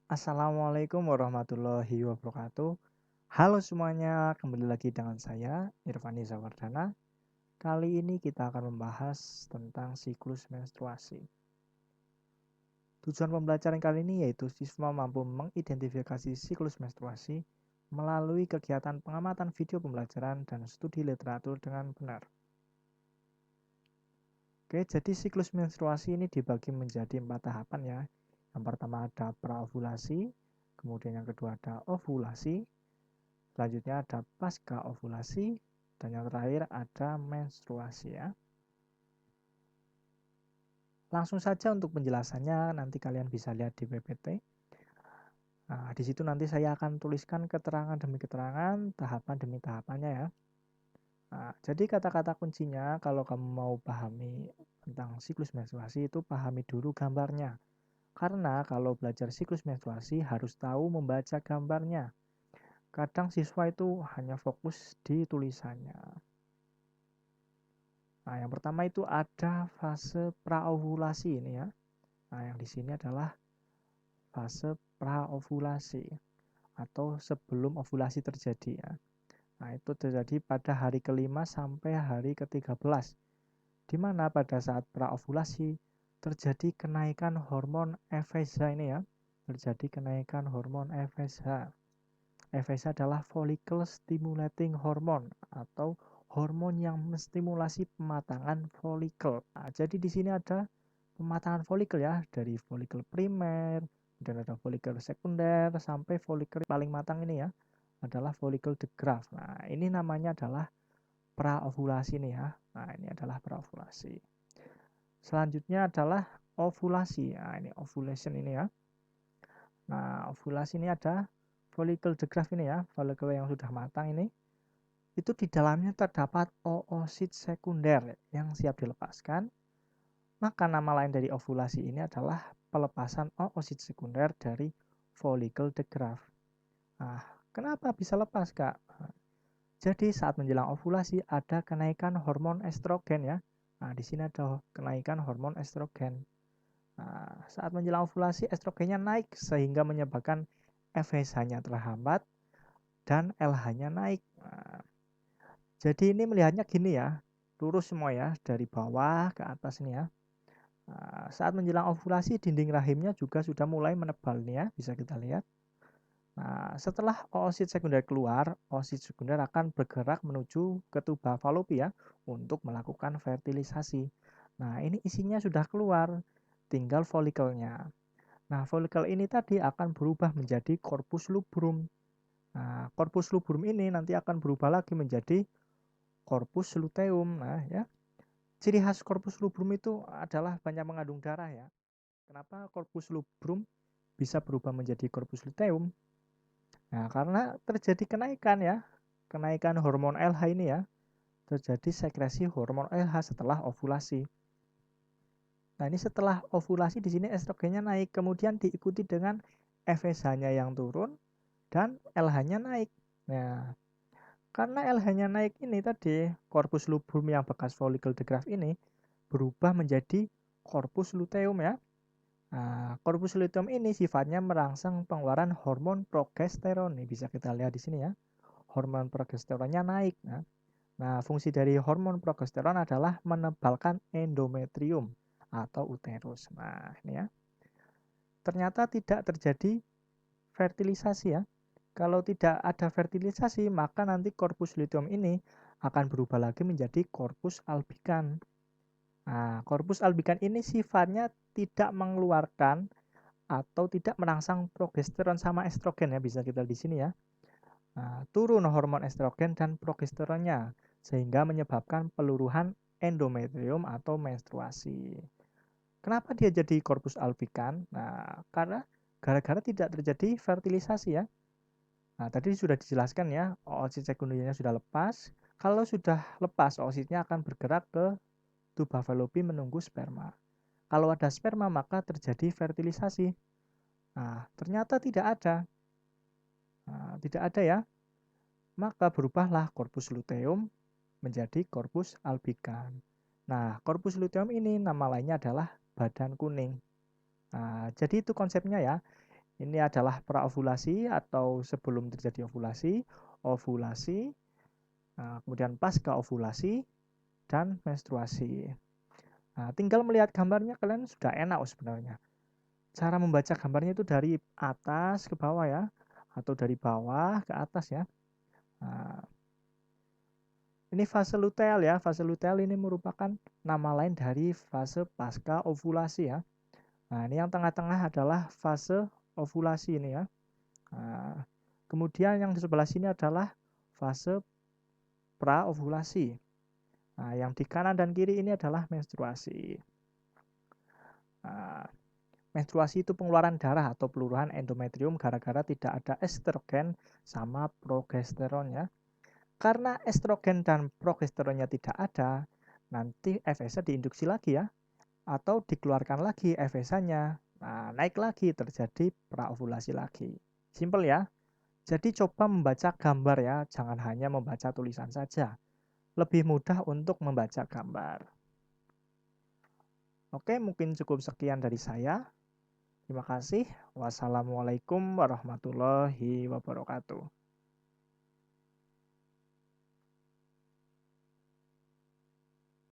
Assalamualaikum warahmatullahi wabarakatuh. Halo semuanya, kembali lagi dengan saya, Irfani Zawardana. Kali ini kita akan membahas tentang siklus menstruasi. Tujuan pembelajaran kali ini yaitu siswa mampu mengidentifikasi siklus menstruasi melalui kegiatan pengamatan video pembelajaran dan studi literatur dengan benar. Oke, jadi siklus menstruasi ini dibagi menjadi 4 tahapan ya. Yang pertama ada praovulasi, kemudian yang kedua ada ovulasi, selanjutnya ada pasca ovulasi, dan yang terakhir ada menstruasi ya. Langsung saja untuk penjelasannya nanti kalian bisa lihat di PPT. Nah, di situ nanti saya akan tuliskan keterangan demi keterangan, tahapan demi tahapannya ya. Nah, jadi kata-kata kuncinya kalau kamu mau pahami tentang siklus menstruasi itu pahami dulu gambarnya. Karena kalau belajar siklus menstruasi harus tahu membaca gambarnya. Kadang siswa itu hanya fokus di tulisannya. Nah, yang pertama itu ada fase praovulasi ini ya. Nah, yang di sini adalah fase praovulasi atau sebelum ovulasi terjadi ya. Nah, itu terjadi pada hari kelima sampai hari ke-13. Di mana pada saat praovulasi terjadi kenaikan hormon FSH ini ya. Terjadi kenaikan hormon FSH. FSH adalah follicle stimulating hormone atau hormon yang menstimulasi pematangan folikel. Nah, jadi di sini ada pematangan folikel ya, dari folikel primer, dan ada folikel sekunder sampai folikel paling matang ini ya, adalah folikel de Graaff. Nah, ini namanya adalah praovulasi nih ya. Nah, ini adalah praovulasi. Selanjutnya adalah ovulasi. Nah, ini ovulation ini ya. Nah, ovulasi ini ada folikel de Graaff ini ya, folikel yang sudah matang ini. Itu di dalamnya terdapat oosit sekunder yang siap dilepaskan. Maka nama lain dari ovulasi ini adalah pelepasan oosit sekunder dari folikel de Graaff. Nah, kenapa bisa lepas, Kak? Jadi saat menjelang ovulasi ada kenaikan hormon estrogen ya. Nah, di sini ada kenaikan hormon estrogen. Nah, saat menjelang ovulasi estrogennya naik sehingga menyebabkan FSH-nya terhambat dan LH-nya naik. Nah, jadi ini melihatnya gini ya, lurus semua ya, dari bawah ke atas nih ya. Nah, saat menjelang ovulasi dinding rahimnya juga sudah mulai menebal nih ya, bisa kita lihat. Nah, setelah oosit sekunder keluar, oosit sekunder akan bergerak menuju ke tuba falopi ya untuk melakukan fertilisasi. Nah, ini isinya sudah keluar, tinggal folikelnya. Nah, folikel ini tadi akan berubah menjadi corpus luteum. Nah, corpus luteum ini nanti akan berubah lagi menjadi corpus luteum. Nah, ya. Ciri khas corpus luteum itu adalah banyak mengandung darah ya. Kenapa corpus luteum bisa berubah menjadi corpus luteum? Nah, karena terjadi kenaikan ya, kenaikan hormon LH ini ya, terjadi sekresi hormon LH setelah ovulasi. Nah, ini setelah ovulasi di sini estrogennya naik, kemudian diikuti dengan FSH-nya yang turun dan LH-nya naik. Nah, karena LH-nya naik ini tadi, corpus luteum yang bekas folikel de Graaff ini berubah menjadi corpus luteum ya. Nah, corpus luteum ini sifatnya merangsang pengeluaran hormon progesteron. Nih bisa kita lihat di sini ya. Hormon progesteronnya naik. Nah, fungsi dari hormon progesteron adalah menebalkan endometrium atau uterus. Nah, ini ya. Ternyata tidak terjadi fertilisasi ya. Kalau tidak ada fertilisasi, maka nanti corpus luteum ini akan berubah lagi menjadi corpus albicans. Nah, corpus albicans ini sifatnya tidak mengeluarkan atau tidak merangsang progesteron sama estrogen ya, bisa kita di sini ya. Nah, turun hormon estrogen dan progesteronnya sehingga menyebabkan peluruhan endometrium atau menstruasi. Kenapa dia jadi corpus albicans? Nah, karena gara-gara tidak terjadi fertilisasi ya. Nah, tadi sudah dijelaskan ya, oosit sekundernya sudah lepas. Kalau sudah lepas, oositnya akan bergerak ke tuba falopi menunggu sperma. Kalau ada sperma, maka terjadi fertilisasi. Nah, ternyata tidak ada. Nah, tidak ada ya. Maka berubahlah corpus luteum menjadi corpus albicans. Nah, corpus luteum ini nama lainnya adalah badan kuning. Nah, jadi itu konsepnya ya. Ini adalah praovulasi atau sebelum terjadi ovulasi, ovulasi, kemudian pasca ovulasi, dan menstruasi. Nah, tinggal melihat gambarnya kalian sudah enak sebenarnya. Cara membaca gambarnya itu dari atas ke bawah ya, atau dari bawah ke atas ya. Nah, ini fase luteal ya. Fase luteal ini merupakan nama lain dari fase pasca ovulasi ya. Nah, ini yang tengah-tengah adalah fase ovulasi ini ya. Nah, kemudian yang di sebelah sini adalah fase praovulasi. Nah, yang di kanan dan kiri ini adalah menstruasi. Nah, menstruasi itu pengeluaran darah atau peluruhan endometrium gara-gara tidak ada estrogen sama progesteronnya. Karena estrogen dan progesteronnya tidak ada, nanti FSH diinduksi lagi ya, atau dikeluarkan lagi FSH-nya. Nah, naik lagi terjadi praovulasi lagi. Simple ya. Jadi coba membaca gambar ya, jangan hanya membaca tulisan saja. Lebih mudah untuk membaca gambar. Oke, mungkin cukup sekian dari saya. Terima kasih. Wassalamualaikum warahmatullahi wabarakatuh.